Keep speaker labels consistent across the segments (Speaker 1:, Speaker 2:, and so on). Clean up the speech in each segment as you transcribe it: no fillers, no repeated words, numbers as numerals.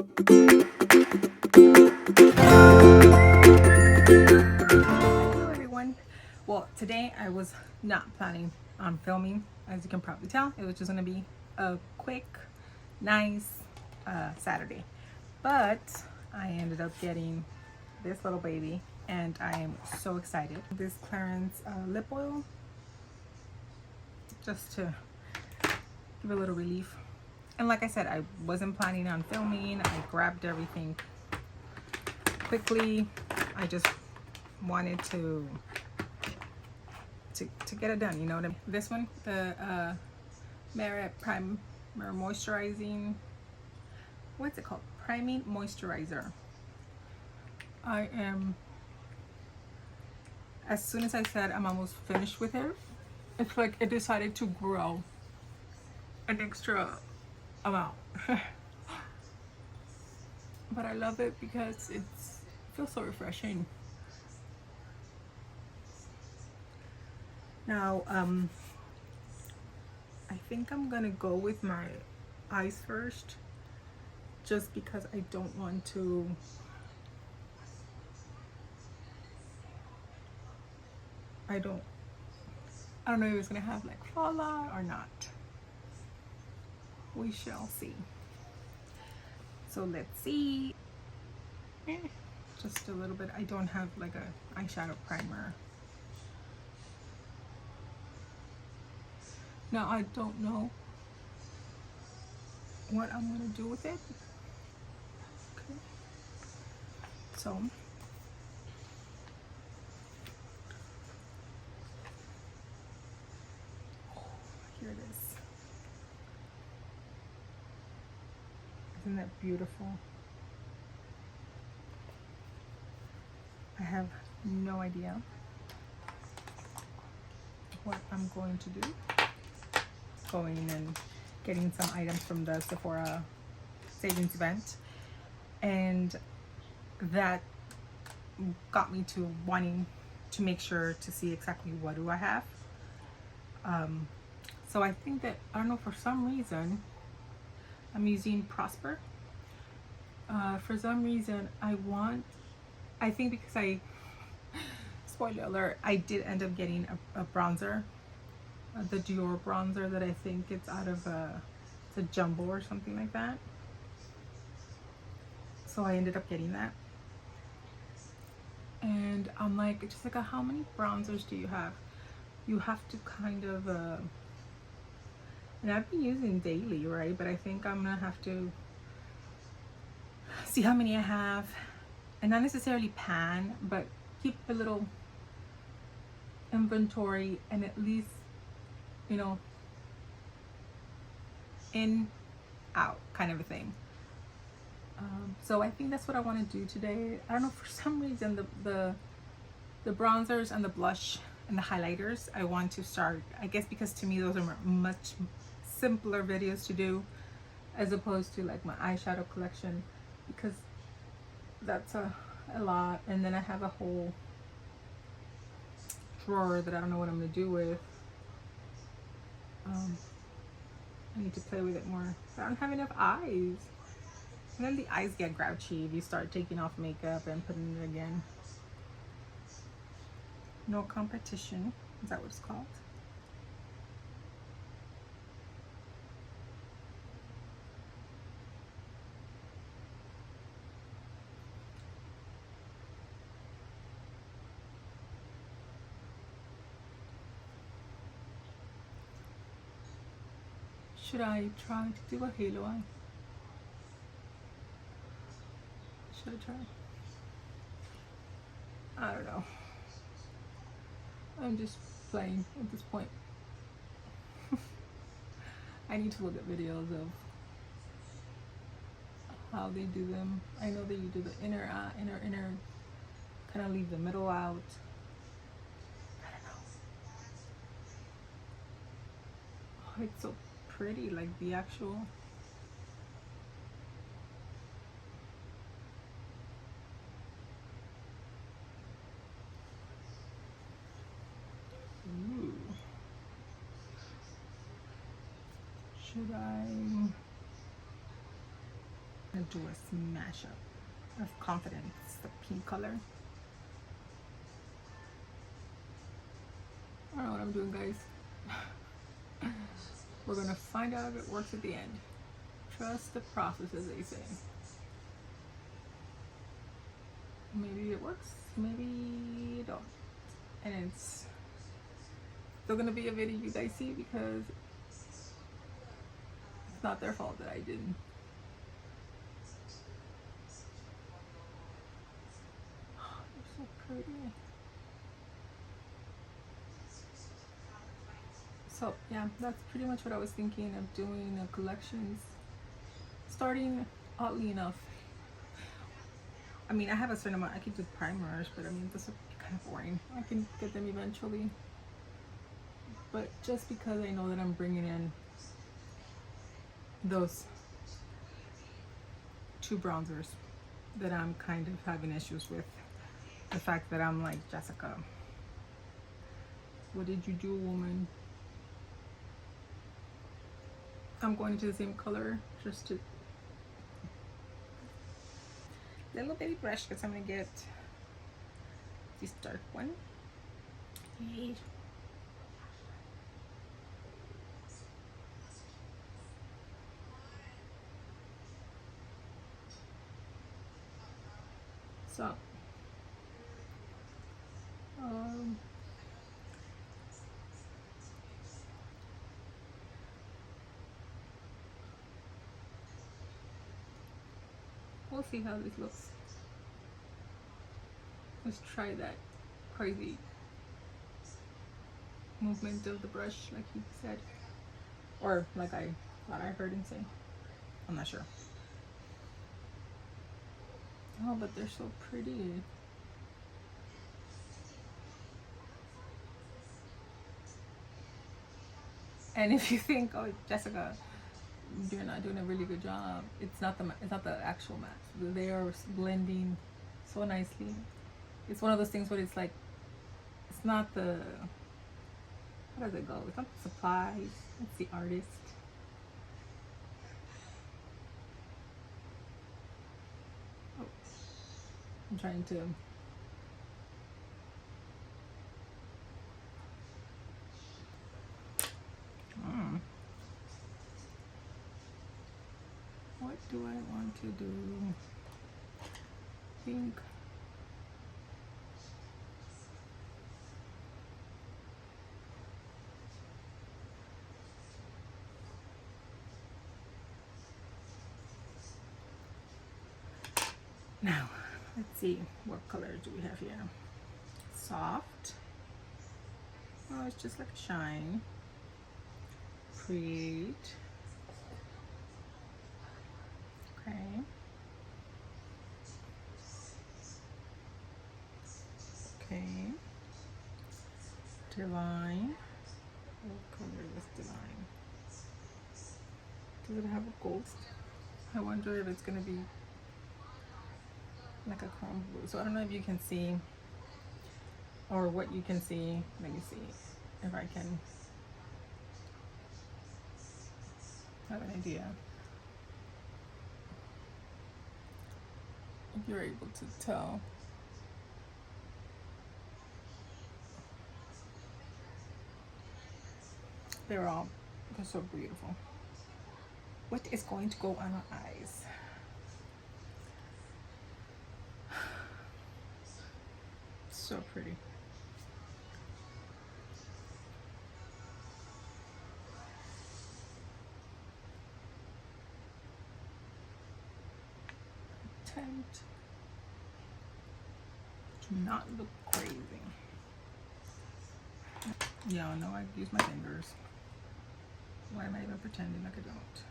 Speaker 1: Hello everyone. Well, today I was not planning on filming, as you can probably tell. It was just gonna be a quick, nice Saturday. But I ended up getting this little baby and I am so excited. This Clarins lip oil, just to give a little relief. And like I said, I wasn't planning on filming. I grabbed everything quickly. I just wanted to get it done, you know what I mean? This one, the Merit Primer Moisturizing, what's it called? Priming Moisturizer. I am, as soon as I said I'm almost finished with it, it's like it decided to grow an extra amount. But I love it because it feels so refreshing. Now, I think I'm gonna go with my eyes first, just because I don't want to I don't know if it's gonna have like fallout or not. We shall see. So let's see. Just a little bit. I don't have like a eyeshadow primer. Now I don't know what I'm gonna do with it. Okay. So here it is. Isn't that beautiful? I have no idea what I'm going to do. Going and getting some items from the Sephora savings event, and that got me to wanting to make sure to see exactly what do I have. So I think that, I don't know, for some reason I'm using Prosper. For some reason I think because spoiler alert, I did end up getting a bronzer, the Dior bronzer that I think it's out of it's a jumbo or something like that. So I ended up getting that. And I'm like, just like, how many bronzers do you have? You have to kind of, and I've been using daily, right? But I think I'm gonna have to see how many I have, and not necessarily pan, but keep a little inventory, and at least, you know, in, out kind of a thing. So I think that's what I want to do today. I don't know, for some reason the bronzers and the blush and the highlighters I want to start, I guess because to me those are much simpler videos to do as opposed to like my eyeshadow collection, because that's a lot, and then I have a whole drawer that I don't know what I'm gonna do with. I need to play with it more. I don't have enough eyes. And then the eyes get grouchy if you start taking off makeup and putting it again. No competition. Is that what it's called? Should I try to do a halo eye? Should I try? I don't know. I'm just playing at this point. I need to look at videos of how they do them. I know that you do the inner eye, inner, kind of leave the middle out. I don't know. Oh, it's so pretty, like the actual. Ooh. Should I? I'm gonna do a smash up of Confidence, the pink color. I don't know what I'm doing, guys. We're gonna find out if it works at the end. Trust the process, as they say. Maybe it works, maybe it don't. And it's still gonna be a video you guys see because it's not their fault that I didn't. Oh, they're so pretty. So yeah, that's pretty much what I was thinking of doing, collections. Starting, oddly enough, I mean, I have a certain amount. I could do primers, but I mean, this would be kind of boring. I can get them eventually. But just because I know that I'm bringing in those two bronzers that I'm kind of having issues with. The fact that I'm like, Jessica, what did you do, woman? I'm going into the same color just to little baby brush because I'm gonna get this dark one. Yay. So we'll see how this looks. Let's try that crazy movement of the brush like he said, or like I thought I heard him say. I'm not sure. Oh, but they're so pretty. And if you think, oh, Jessica, you're not doing a really good job, it's not the actual matte. They are blending so nicely. It's one of those things where it's like, it's not the, how does it go? It's not the supplies, it's the artist. Oh, I'm trying to. What do I want to do? Pink. Now, let's see, what color do we have here? Soft. Oh, it's just like a shine. Create. Okay. Okay. Divine. What color is Divine? Does it have a gold? I wonder if it's gonna be like a chrome blue. So I don't know if you can see or what you can see. Let me see if I can have an idea. If you're able to tell. They're so beautiful. What is going to go on our eyes? So pretty. Attempt to not look crazy. Yeah, no, I use my fingers. Why am I even pretending like I don't?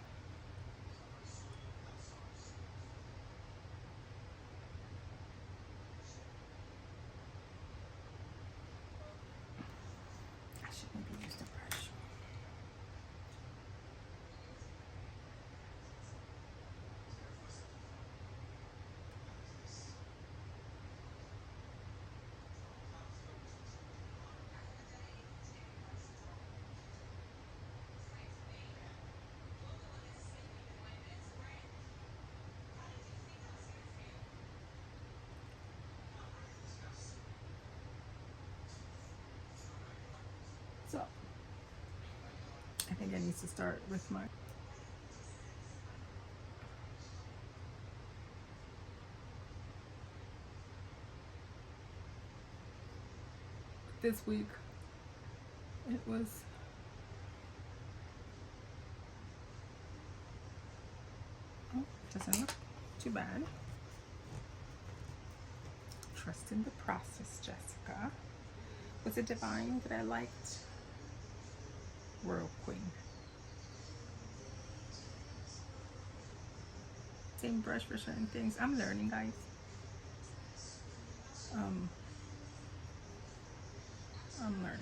Speaker 1: I should maybe use the brush. I think I need to start with my this week. It was doesn't look too bad. Trust in the process, Jessica. Was it Divine that I liked? Royal Queen. Same brush for certain things. I'm learning, guys. I'm learning.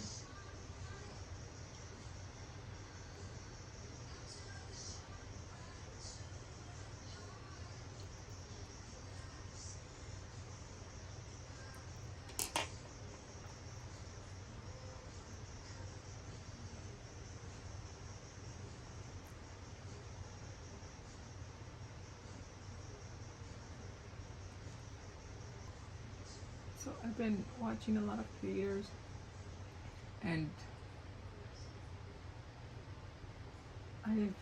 Speaker 1: So I've been watching a lot of creators, and I've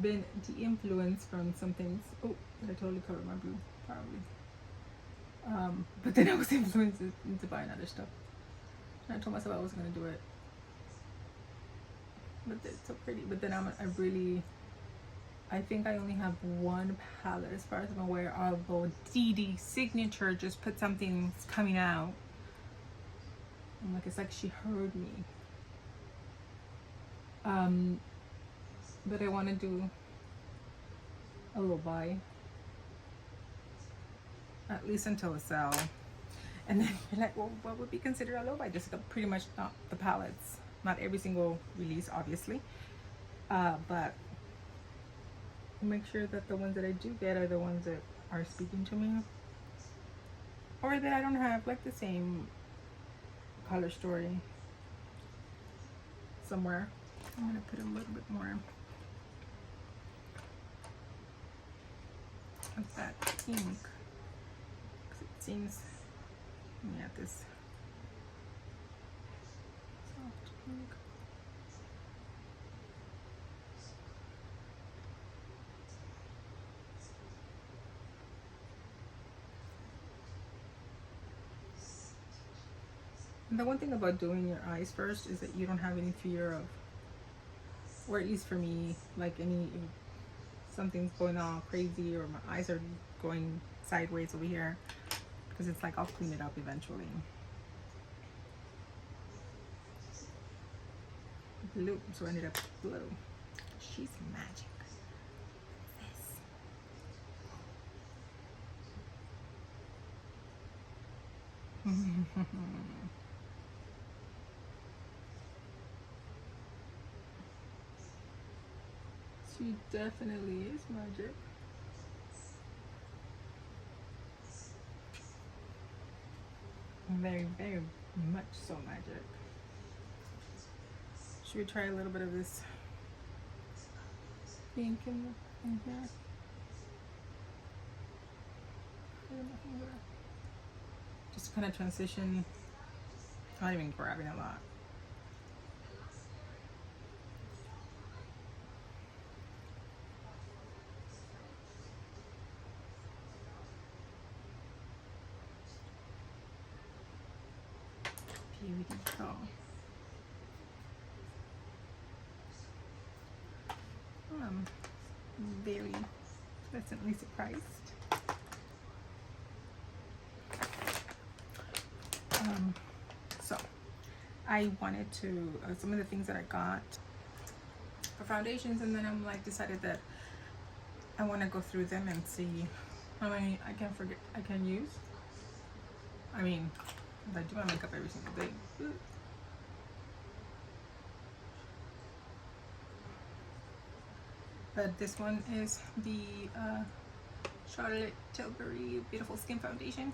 Speaker 1: been de-influenced from some things. Oh, I totally covered my blue, probably. But then I was influenced into buying other stuff. And I told myself I was gonna do it, but it's so pretty. But then I think I only have one palette as far as I'm aware, although DD Signature just put something coming out. And like, it's like she heard me. But I want to do a little buy, at least until a sale. And then you're like, well, what would be considered a low buy? Just pretty much not the palettes, not every single release, obviously. But make sure that the ones that I do get are the ones that are speaking to me, or that I don't have like the same color story somewhere. I'm gonna put a little bit more of that pink, because it seems, yeah, this soft pink. And the one thing about doing your eyes first is that you don't have any fear of, or at least for me, like if something's going on crazy or my eyes are going sideways over here, because it's like I'll clean it up eventually. Blue, so I ended up blue. She's magic. This. She definitely is magic. Very, very much so magic. Should we try a little bit of this pink in here? Just kind of transition. I'm not even grabbing a lot. Beautiful. I'm very pleasantly surprised. So I wanted to some of the things that I got for foundations, and then I'm like decided that I want to go through them and see how many I can use. I mean, I do my makeup every single day. But this one is the Charlotte Tilbury Beautiful Skin Foundation.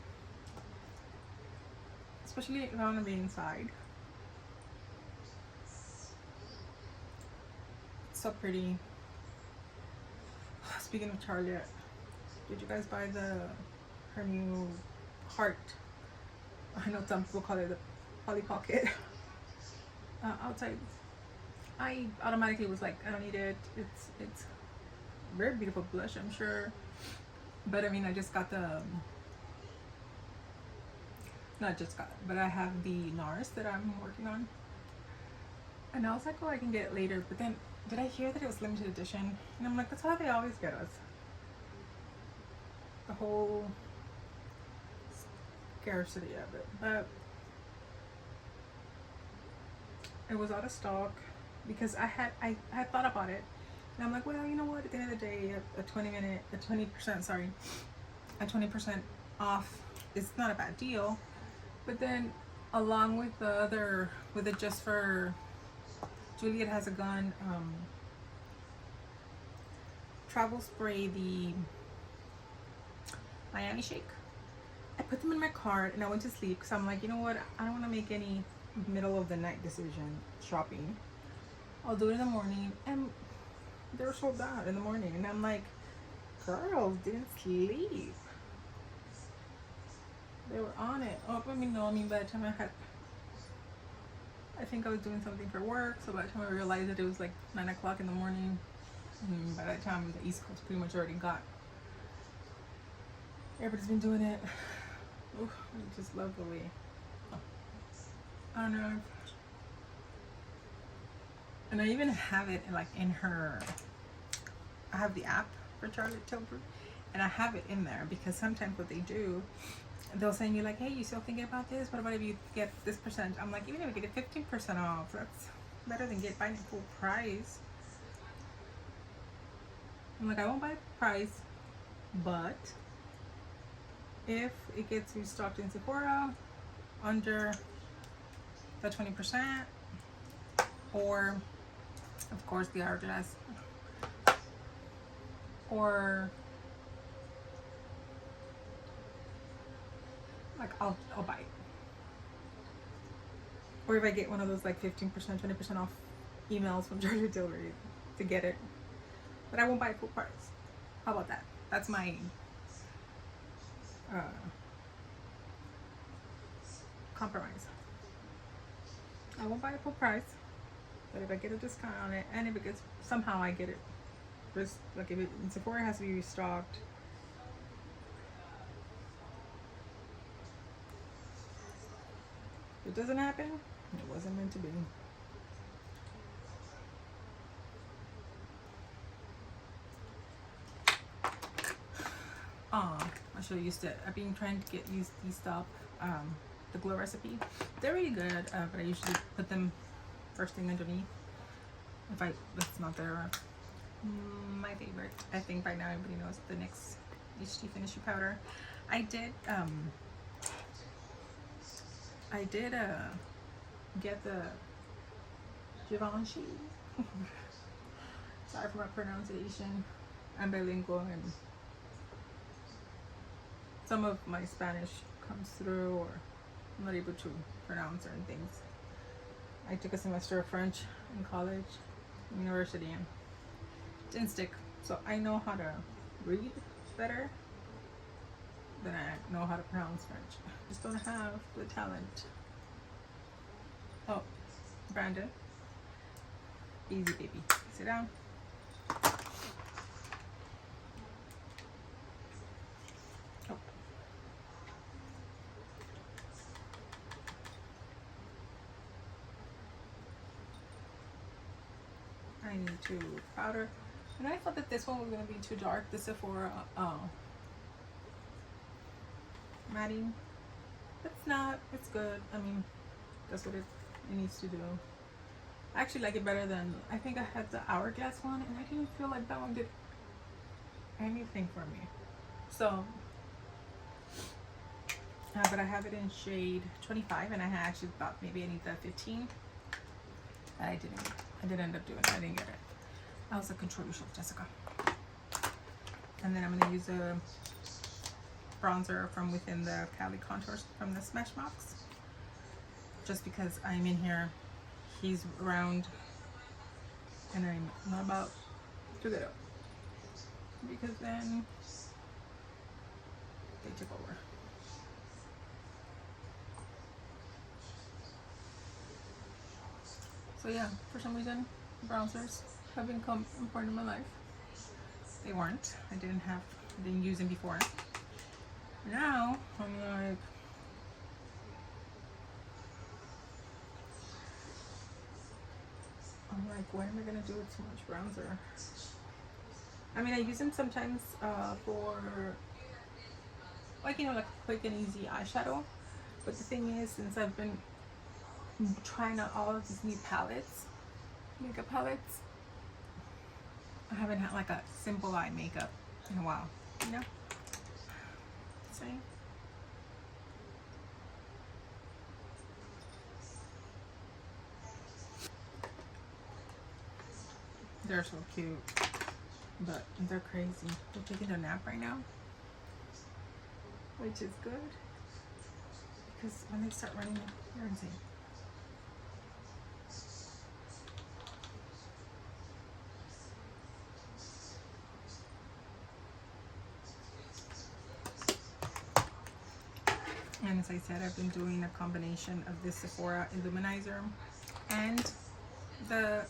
Speaker 1: Especially if I want to be inside. It's so pretty. Speaking of Charlotte, did you guys buy her new heart? I know some people call it the Polly Pocket outside I automatically was like, I don't need it. It's very beautiful blush, I'm sure. But I mean, I just got the, not just got, but I have the NARS that I'm working on. And I was like, oh, I can get it later. But then, did I hear that it was limited edition? And I'm like, that's how they always get us. The whole scarcity of it. But it was out of stock because I had thought about it. And I'm like, well, you know what? At the end of the day, a 20%, sorry, a 20% off is not a bad deal. But then, along with the other, with it just for Juliet has a gun, travel spray, the Miami Shake. I put them in my cart and I went to sleep because I'm like, you know what? I don't want to make any middle of the night decision shopping. I'll do it in the morning, and they were sold out in the morning, and I'm like, girls didn't sleep. They were on it. Oh, let me know. I mean, by the time I think I was doing something for work, so by the time I realized that it was like 9 o'clock in the morning, and by that time the East Coast pretty much already got. Everybody's been doing it. Ooh, I just love the way. I don't know. And I even have it like in her. I have the app for Charlotte Tilbury, and I have it in there because sometimes what they do, they'll send you like, hey, you still thinking about this? What about if you get this percent? I'm like, even if I get it 15% off, that's better than buying it full price. I'm like, I won't buy it price, but if it gets restocked in Sephora under the 20%, or of course the hourglass, or like I'll buy it. Or if I get one of those like 15%, 20% off emails from Georgia Distillery to get it, but I won't buy it full price. How about that? That's my compromise. I won't buy it full price, but if I get a discount on it, and if it gets somehow I get it, like if it in Sephora has to be restocked. If it doesn't happen, it wasn't meant to be. I should have used it. I've been trying to get used these stuff. The glow recipe. They're really good, but I usually put them first thing underneath. If it's not there. My favorite. I think by now everybody knows the NYX HD finishing powder. I did get the Givenchy. Sorry for my pronunciation. I'm bilingual and some of my Spanish comes through, or I'm not able to pronounce certain things. I took a semester of French in college, university, and didn't stick. So I know how to read better than I know how to pronounce French. Just don't have the talent. Oh, Brandon. Easy, baby. Sit down. Oh. I need to powder. And I thought that this one was going to be too dark. The Sephora matting. It's not. It's good. I mean, that's what it needs to do. I actually like it better than, I think I had the Hourglass one, and I didn't feel like that one did anything for me. So, but I have it in shade 25, and I actually thought maybe I need the 15. I didn't end up doing it. I didn't get it. That was a control yourself, Jessica. And then I'm going to use a bronzer from within the Cali Contours from the Smashbox. Just because I'm in here, he's around, and I'm not about to get up. Because then they took over. So yeah, for some reason, bronzers have become important in my life. They weren't. I didn't use them before. Now I'm like, what am I gonna do with so much bronzer? I mean, I use them sometimes for like, you know, like a quick and easy eyeshadow. But the thing is, since I've been trying out all of these new palettes, makeup palettes, I haven't had like a simple eye makeup in a while, you know? See? They're so cute, but they're crazy. They're taking their nap right now, which is good, because when they start running, they're insane. And as I said, I've been doing a combination of this Sephora Illuminizer and the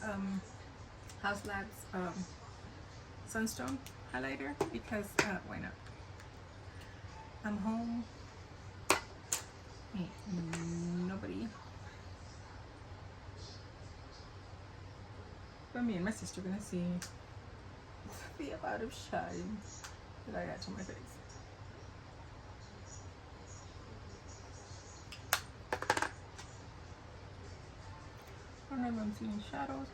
Speaker 1: House Labs Sunstone highlighter, because why not? I'm home, ain't nobody but me and my sister gonna see the amount of shine that I got to my face. I don't know if I'm seeing shadows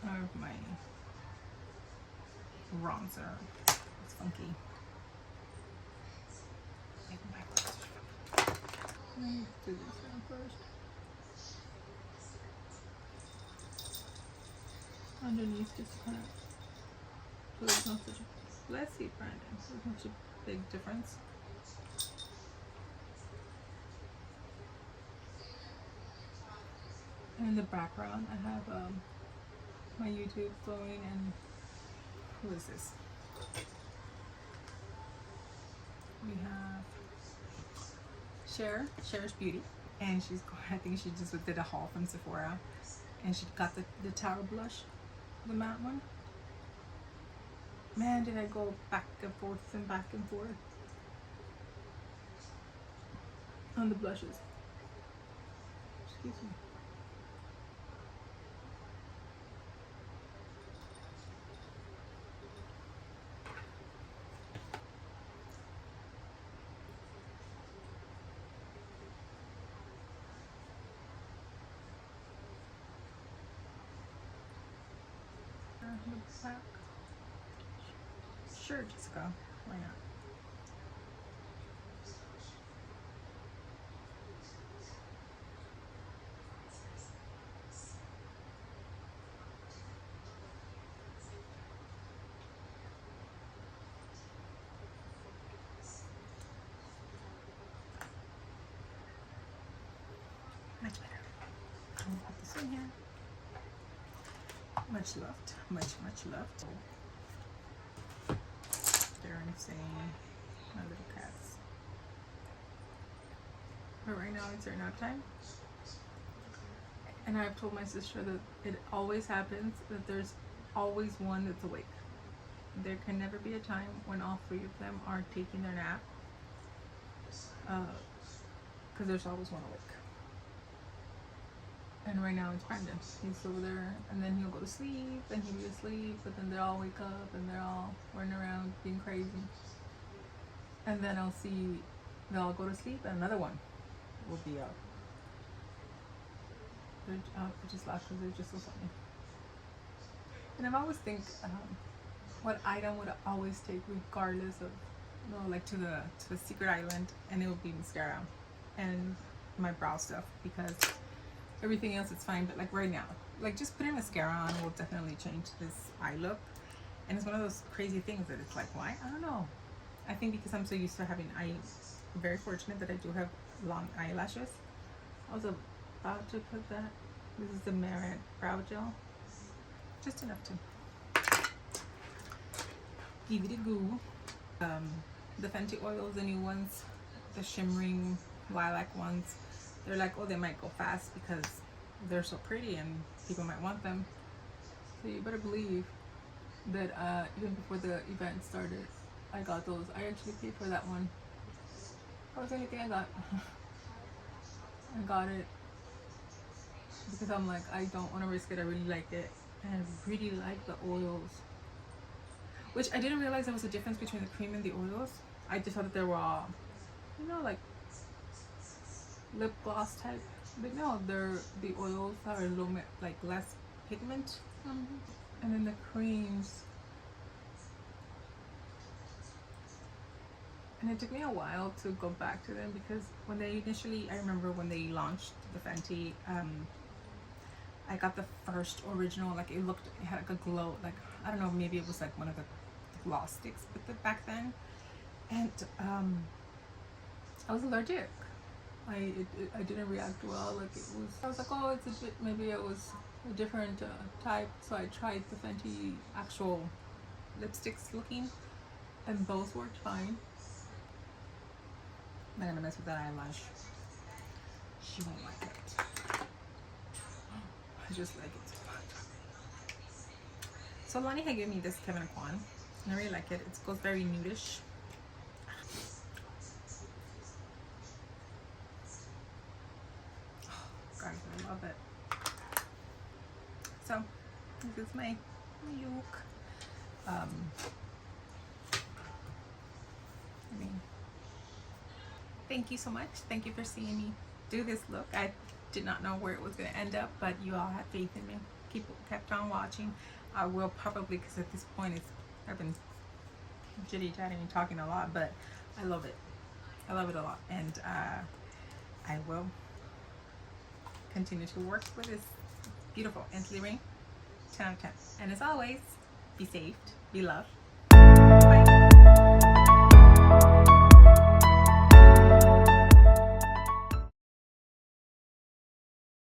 Speaker 1: of my bronzer. It's funky. Let me do this one first. Underneath, just kind of, so there's not such a, let's see, Brandon, there's not a big difference. And in the background, I have my YouTube flowing, and who is this? We have Cher's Beauty, and she's, I think she just did a haul from Sephora, and she got the Tower Blush, the matte one. Man, did I go back and forth and back and forth on the blushes. Excuse me. Back. Sure, Jessica. Why not? Much better. I'm gonna put this in here. Much loved. Much loved. They're insane. My little cats. But right now it's their nap time. And I've told my sister that it always happens, that there's always one that's awake. There can never be a time when all three of them are taking their nap. Because there's always one awake. And right now it's Brandon. He's over there, and then he'll go to sleep, and he'll be asleep, but then they'll all wake up, and they're all running around being crazy. And then I'll see they'll all go to sleep, and another one will be up. They're up, I just laugh because they're just so funny. And I've always think what item would I always take regardless of, you know, like to the secret island, and it would be mascara and my brow stuff, because everything else it's fine, but like right now, like just putting mascara on will definitely change this eye look. And it's one of those crazy things that it's like, why? I don't know. I think because I'm so used to having I'm very fortunate that I do have long eyelashes. I was about to put that. This is the Merit Brow Gel. Just enough to give it a go. The Fenty oils, the new ones, the shimmering lilac ones, they're like, oh, they might go fast because they're so pretty and people might want them. So you better believe that even before the event started, I got those. I actually paid for that one. That was the only thing I got. I got it because I'm like, I don't want to risk it. I really like it, and I really like the oils, which I didn't realize there was a difference between the cream and the oils. I just thought that they were all, you know, like lip gloss type, but no, they're the oils are a little bit like less pigment, and then the creams. And it took me a while to go back to them because when they initially, I remember when they launched the Fenty, I got the first original, like it had like a glow, like, I don't know, maybe it was like one of the gloss sticks back then. And I was allergic. I didn't react well, like it was, I was like, oh, it's a bit, maybe it was a different type. So I tried the Fenty actual lipsticks looking, and both worked fine. I'm not gonna mess with that eyelash. She won't like it. I just like it so much. So Loni had given me this Kevin Kwan, and I really like it. It goes very nudish. Oh, guys, I love it. So this is my look. Thank you so much. Thank you for seeing me do this look. I did not know where it was going to end up, but you all had faith in me. Kept on watching. I will probably, because at this point I've been jitty-chatting and talking a lot, but I love it. I love it a lot, and I will continue to work with this beautiful Ensley ring. 10 out of 10. And as always, be safe, be loved. Bye.